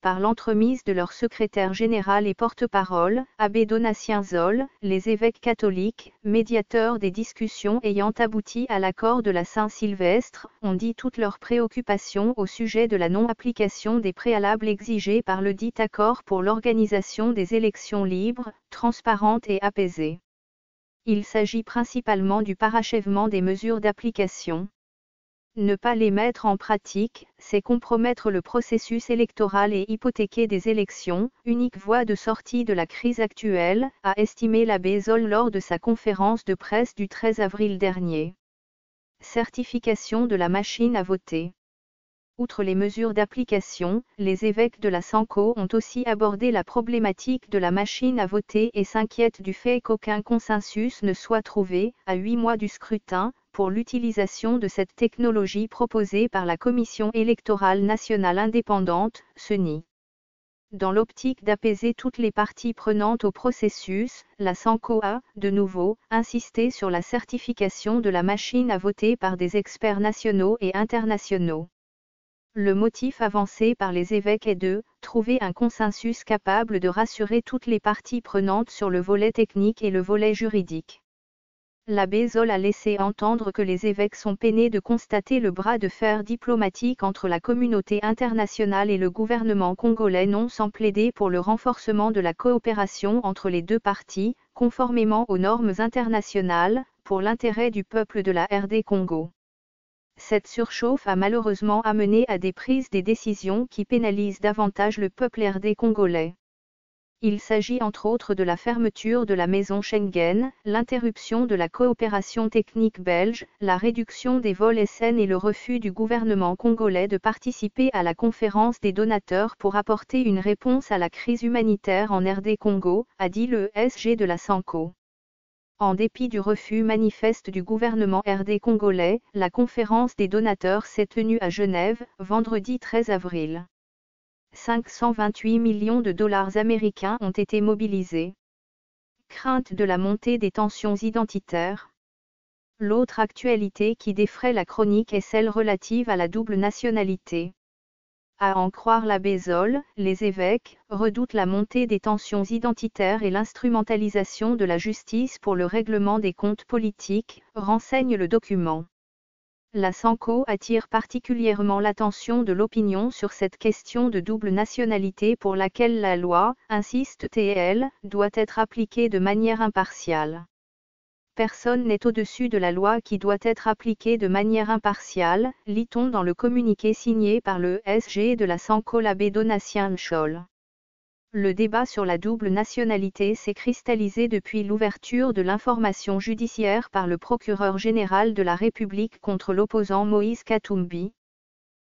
par l'entremise de leur secrétaire général et porte-parole, abbé Donatien Zoll, les évêques catholiques, médiateurs des discussions ayant abouti à l'accord de la Saint-Sylvestre, ont dit toutes leurs préoccupations au sujet de la non-application des préalables exigés par le dit accord pour l'organisation des élections libres, transparentes et apaisées. Il s'agit principalement du parachèvement des mesures d'application. Ne pas les mettre en pratique, c'est compromettre le processus électoral et hypothéquer des élections, unique voie de sortie de la crise actuelle, a estimé l'abbé Zoll lors de sa conférence de presse du 13 avril dernier. Certification de la machine à voter. Outre les mesures d'application, les évêques de la Sanco ont aussi abordé la problématique de la machine à voter et s'inquiètent du fait qu'aucun consensus ne soit trouvé, à 8 mois du scrutin, pour l'utilisation de cette technologie proposée par la Commission électorale nationale indépendante, CENI. Dans l'optique d'apaiser toutes les parties prenantes au processus, la Sanco a, de nouveau, insisté sur la certification de la machine à voter par des experts nationaux et internationaux. Le motif avancé par les évêques est de trouver un consensus capable de rassurer toutes les parties prenantes sur le volet technique et le volet juridique. L'abbé Zoll a laissé entendre que les évêques sont peinés de constater le bras de fer diplomatique entre la communauté internationale et le gouvernement congolais, non sans plaider pour le renforcement de la coopération entre les deux parties, conformément aux normes internationales, pour l'intérêt du peuple de la RD Congo. Cette surchauffe a malheureusement amené à des prises des décisions qui pénalisent davantage le peuple RD congolais. Il s'agit entre autres de la fermeture de la maison Schengen, l'interruption de la coopération technique belge, la réduction des vols SN et le refus du gouvernement congolais de participer à la conférence des donateurs pour apporter une réponse à la crise humanitaire en RD Congo, a dit le SG de la Sanco. En dépit du refus manifeste du gouvernement RD congolais, la conférence des donateurs s'est tenue à Genève, vendredi 13 avril. 528 millions de dollars américains ont été mobilisés. Crainte de la montée des tensions identitaires. L'autre actualité qui défraie la chronique est celle relative à la double nationalité. À en croire l'abbé Zoll, les évêques redoutent la montée des tensions identitaires et l'instrumentalisation de la justice pour le règlement des comptes politiques, renseigne le document. La Sanco attire particulièrement l'attention de l'opinion sur cette question de double nationalité pour laquelle la loi, insiste-t-elle, doit être appliquée de manière impartiale. Personne n'est au-dessus de la loi qui doit être appliquée de manière impartiale, lit-on dans le communiqué signé par le SG de la Sanco l'abbé Donatien Zoll. Le débat sur la double nationalité s'est cristallisé depuis l'ouverture de l'information judiciaire par le procureur général de la République contre l'opposant Moïse Katumbi.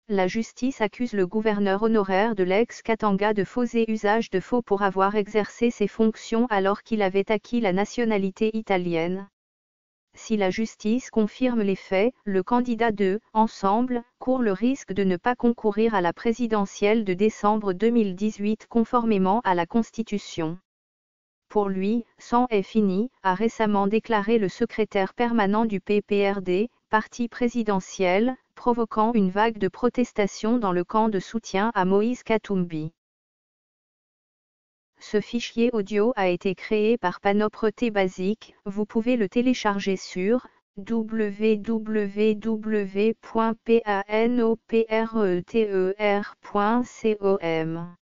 La justice accuse le gouverneur honoraire de l'ex-Katanga de faux et usage de faux pour avoir exercé ses fonctions alors qu'il avait acquis la nationalité italienne. Si la justice confirme les faits, le candidat de « Ensemble » court le risque de ne pas concourir à la présidentielle de décembre 2018 conformément à la Constitution. Pour lui, sang est fini, a récemment déclaré le secrétaire permanent du PPRD, parti présidentiel, provoquant une vague de protestations dans le camp de soutien à Moïse Katumbi. Ce fichier audio a été créé par Panopreter Basic, vous pouvez le télécharger sur www.panopreter.com.